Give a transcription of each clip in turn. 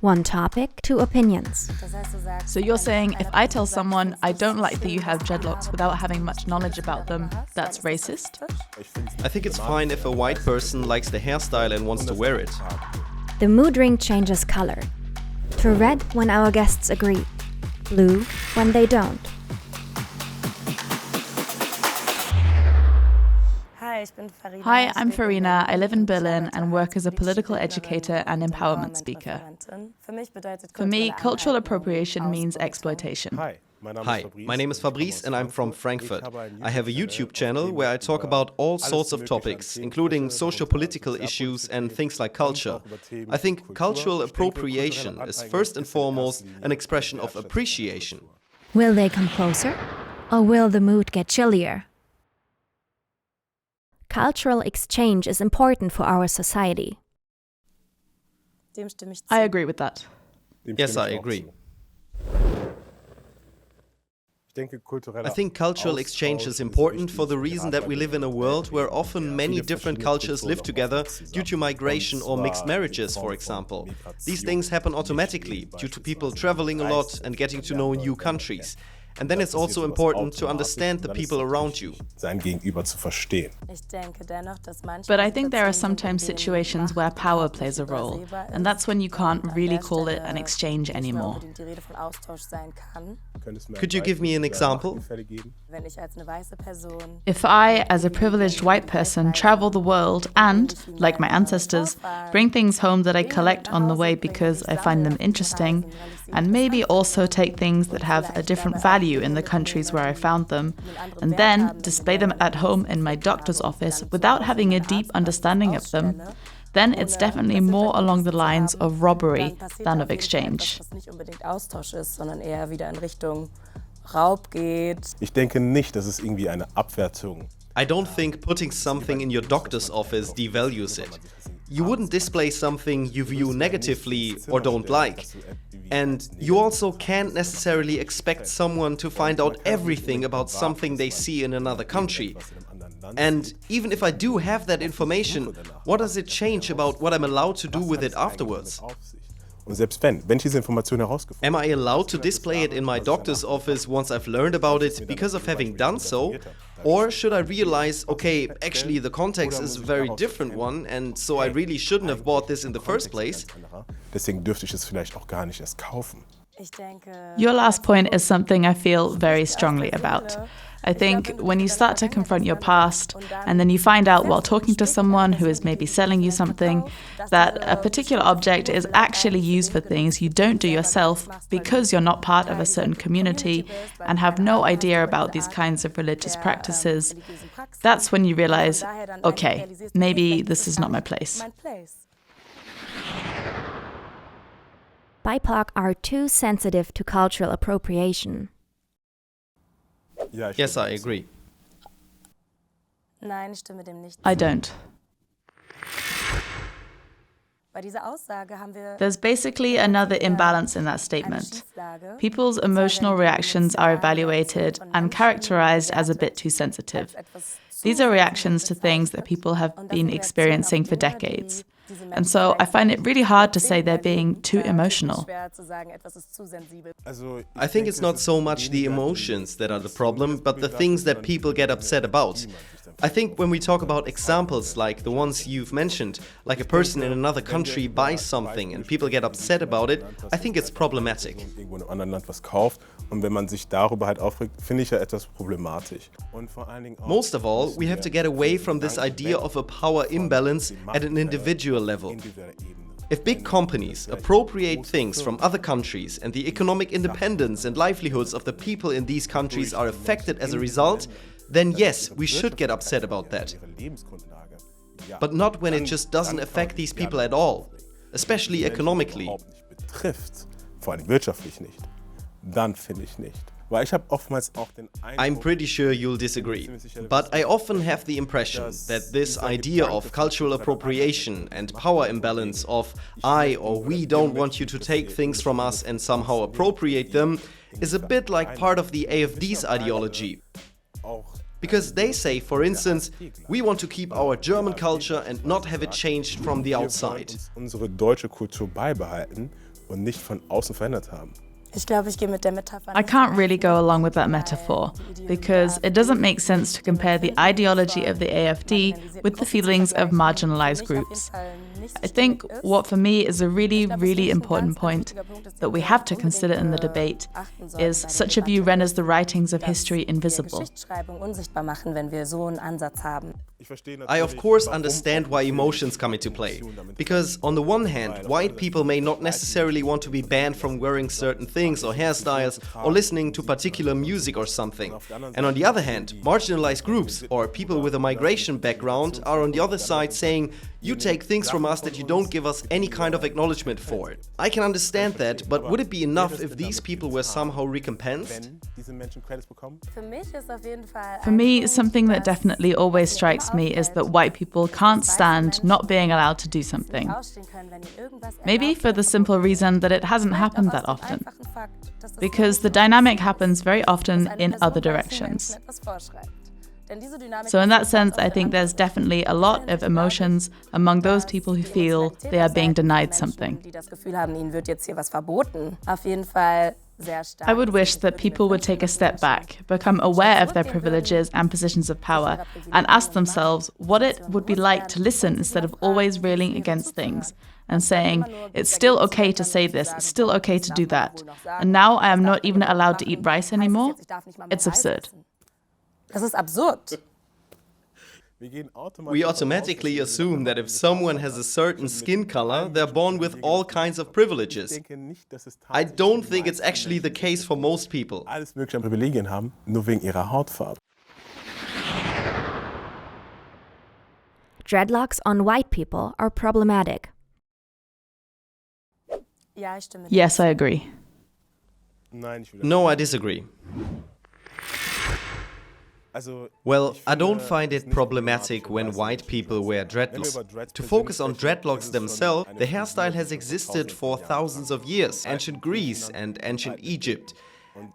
One topic, two opinions. So you're saying if I tell someone I don't like that you have dreadlocks without having much knowledge about them, that's racist? I think it's fine if a white person likes the hairstyle and wants to wear it. The Moodring changes color. To red when our guests agree. Blue when they don't. Hi, I'm Farina. I live in Berlin and work as a political educator and empowerment speaker. For me, cultural appropriation means exploitation. Hi, my name is Fabrice and I'm from Frankfurt. I have a YouTube channel where I talk about all sorts of topics, including socio-political issues and things like culture. I think cultural appropriation is first and foremost an expression of appreciation. Will they come closer? Or will the mood get chillier? Cultural exchange is important for our society. I agree with that. Yes, I agree. I think cultural exchange is important for the reason that we live in a world where often many different cultures live together due to migration or mixed marriages, for example. These things happen automatically due to people traveling a lot and getting to know new countries. And then it's also important to understand the people around you. But I think there are sometimes situations where power plays a role, and that's when you can't really call it an exchange anymore. Could you give me an example? If I, as a privileged white person, travel the world and, like my ancestors, bring things home that I collect on the way because I find them interesting, and maybe also take things that have a different value in the countries where I found them, and then display them at home in my doctor's office without having a deep understanding of them, then it's definitely more along the lines of robbery than of exchange. I don't think putting something in your doctor's office devalues it. You wouldn't display something you view negatively or don't like. And you also can't necessarily expect someone to find out everything about something they see in another country. And even if I do have that information, what does it change about what I'm allowed to do with it afterwards? Am I allowed to display it in my doctor's office once I've learned about it because of having done so? Or should I realize, okay, actually the context is a very different one, and so I really shouldn't have bought this in the first place? Your last point is something I feel very strongly about. I think when you start to confront your past and then you find out while talking to someone who is maybe selling you something that a particular object is actually used for things you don't do yourself because you're not part of a certain community and have no idea about these kinds of religious practices, that's when you realize, okay, maybe this is not my place. BIPoC are too sensitive to cultural appropriation. Yes, I agree. I don't. There's basically another imbalance in that statement. People's emotional reactions are evaluated and characterized as a bit too sensitive. These are reactions to things that people have been experiencing for decades. And so I find it really hard to say they're being too emotional. I think it's not so much the emotions that are the problem, but the things that people get upset about. I think when we talk about examples like the ones you've mentioned, like a person in another country buys something and people get upset about it, I think it's problematic. Most of all, we have to get away from this idea of a power imbalance at an individual level. If big companies appropriate things from other countries and the economic independence and livelihoods of the people in these countries are affected as a result, then yes, we should get upset about that. But not when it just doesn't affect these people at all, especially economically. I'm pretty sure you'll disagree, but I often have the impression that this idea of cultural appropriation and power imbalance of I or we don't want you to take things from us and somehow appropriate them is a bit like part of the AfD's ideology. Because they say, for instance, we want to keep our German culture and not have it changed from the outside. und nicht von außen verändert haben. I can't really go along with that metaphor, because it doesn't make sense to compare the ideology of the AfD with the feelings of marginalized groups. I think what for me is a really, really important point that we have to consider in the debate is such a view renders the writings of history invisible. I of course understand why emotions come into play, because on the one hand, white people may not necessarily want to be banned from wearing certain things or hairstyles or listening to particular music or something. And on the other hand, marginalized groups or people with a migration background are on the other side saying, you take things from us that you don't give us any kind of acknowledgement for. I can understand that, but would it be enough if these people were somehow recompensed? For me, something that definitely always strikes me is that white people can't stand not being allowed to do something. Maybe for the simple reason that it hasn't happened that often. Because the dynamic happens very often in other directions. So in that sense, I think there's definitely a lot of emotions among those people who feel they are being denied something. I would wish that people would take a step back, become aware of their privileges and positions of power, and ask themselves what it would be like to listen instead of always railing against things and saying, it's still okay to say this, it's still okay to do that. And now I am not even allowed to eat rice anymore? It's absurd. Das ist absurd. We automatically assume that if someone has a certain skin color, they're born with all kinds of privileges. I don't think it's actually the case for most people. Alles mögliche an Privilegien haben, nur wegen ihrer Hautfarbe. Dreadlocks on white people are problematic. Yes, I agree. No, I disagree. Well, I don't find it problematic when white people wear dreadlocks. To focus on dreadlocks themselves, the hairstyle has existed for thousands of years, ancient Greece and ancient Egypt,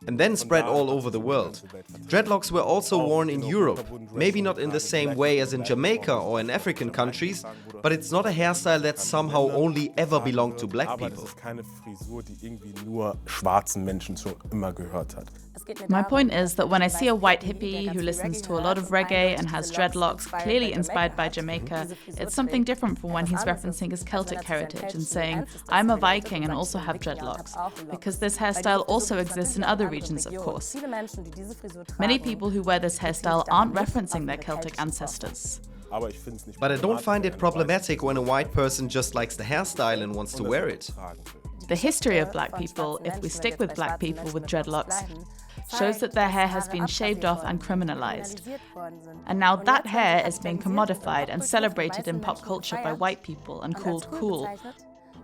and then spread all over the world. Dreadlocks were also worn in Europe, maybe not in the same way as in Jamaica or in African countries, but it's not a hairstyle that somehow only ever belonged to black people. My point is that when I see a white hippie who listens to a lot of reggae and has dreadlocks clearly inspired by Jamaica, it's something different from when he's referencing his Celtic heritage and saying, I'm a Viking and also have dreadlocks, because this hairstyle also exists in other regions, of course. Many people who wear this hairstyle aren't referencing their Celtic ancestors. But I don't find it problematic when a white person just likes the hairstyle and wants to wear it. The history of black people, if we stick with black people with dreadlocks, shows that their hair has been shaved off and criminalized. And now that hair is being commodified and celebrated in pop culture by white people and called cool,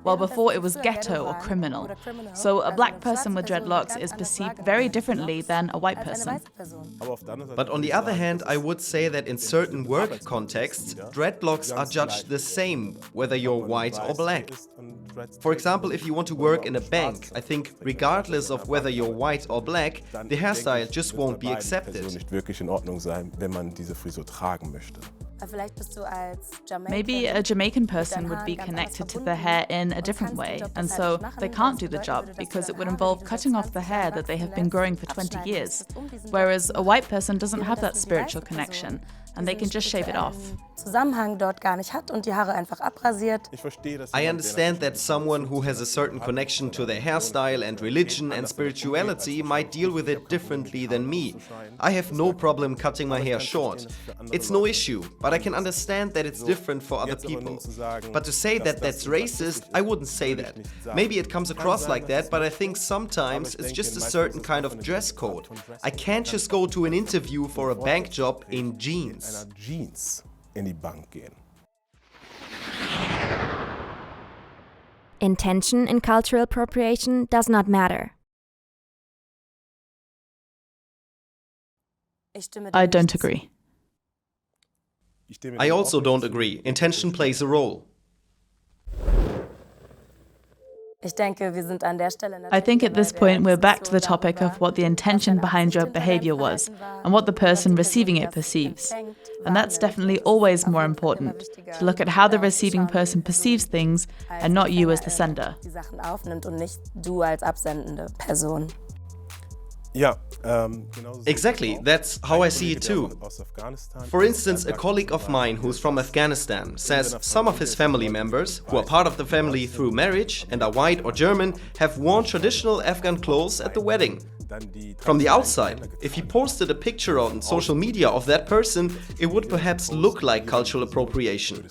while before it was ghetto or criminal. So a black person with dreadlocks is perceived very differently than a white person. But on the other hand, I would say that in certain work contexts, dreadlocks are judged the same, whether you're white or black. For example, if you want to work in a bank, I think regardless of whether you're white or black, the hairstyle just won't be accepted. Maybe a Jamaican person would be connected to their hair in a different way, and so they can't do the job because it would involve cutting off the hair that they have been growing for 20 years, whereas a white person doesn't have that spiritual connection, and they can just shave it off. I understand that someone who has a certain connection to their hairstyle and religion and spirituality might deal with it differently than me. I have no problem cutting my hair short. It's no issue, but I can understand that it's different for other people. But to say that that's racist, I wouldn't say that. Maybe it comes across like that, but I think sometimes it's just a certain kind of dress code. I can't just go to an interview for a bank job in jeans. Intention in cultural appropriation does not matter. I don't agree. I also don't agree. Intention plays a role. I think at this point we're back to the topic of what the intention behind your behavior was and what the person receiving it perceives. And that's definitely always more important, to look at how the receiving person perceives things and not you as the sender. Exactly, that's how I see it too. For instance, a colleague of mine who's from Afghanistan says some of his family members, who are part of the family through marriage and are white or German, have worn traditional Afghan clothes at the wedding. From the outside, if he posted a picture on social media of that person, it would perhaps look like cultural appropriation.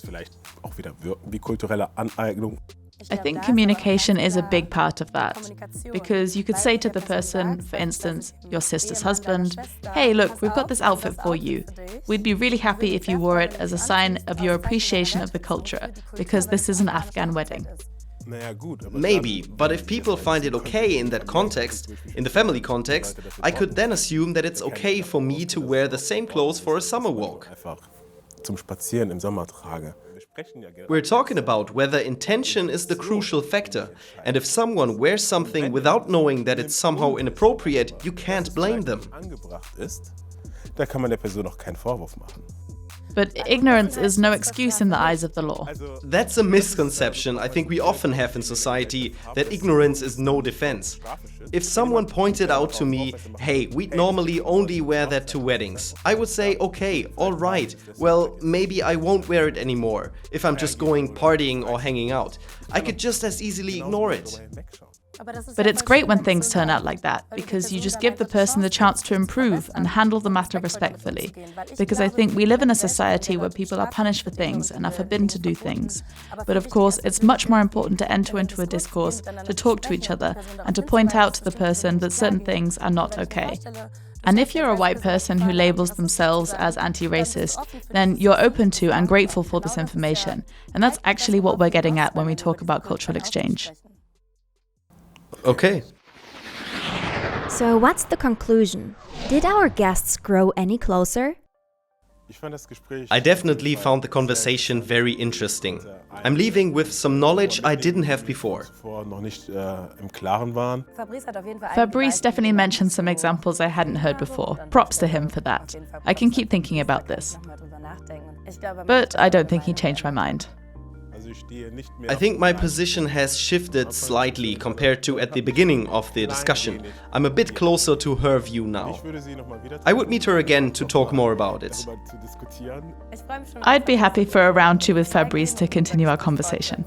I think communication is a big part of that, because you could say to the person, for instance, your sister's husband, "Hey, look, we've got this outfit for you. We'd be really happy if you wore it as a sign of your appreciation of the culture, because this is an Afghan wedding." Maybe, but if people find it okay in that context, in the family context, I could then assume that it's okay for me to wear the same clothes for a summer walk. We're talking about whether intention is the crucial factor, and if someone wears something without knowing that it's somehow inappropriate, you can't blame them. But ignorance is no excuse in the eyes of the law. That's a misconception I think we often have in society, that ignorance is no defense. If someone pointed out to me, "Hey, we'd normally only wear that to weddings," I would say, "Okay, all right, well, maybe I won't wear it anymore if I'm just going partying or hanging out." I could just as easily ignore it. But it's great when things turn out like that, because you just give the person the chance to improve and handle the matter respectfully. Because I think we live in a society where people are punished for things and are forbidden to do things. But of course, it's much more important to enter into a discourse, to talk to each other, and to point out to the person that certain things are not okay. And if you're a white person who labels themselves as anti-racist, then you're open to and grateful for this information. And that's actually what we're getting at when we talk about cultural exchange. Okay. So what's the conclusion? Did our guests grow any closer? I definitely found the conversation very interesting. I'm leaving with some knowledge I didn't have before. Fabrice definitely mentioned some examples I hadn't heard before. Props to him for that. I can keep thinking about this. But I don't think he changed my mind. I think my position has shifted slightly compared to at the beginning of the discussion. I'm a bit closer to her view now. I would meet her again to talk more about it. I'd be happy for a round 2 with Fabrice to continue our conversation.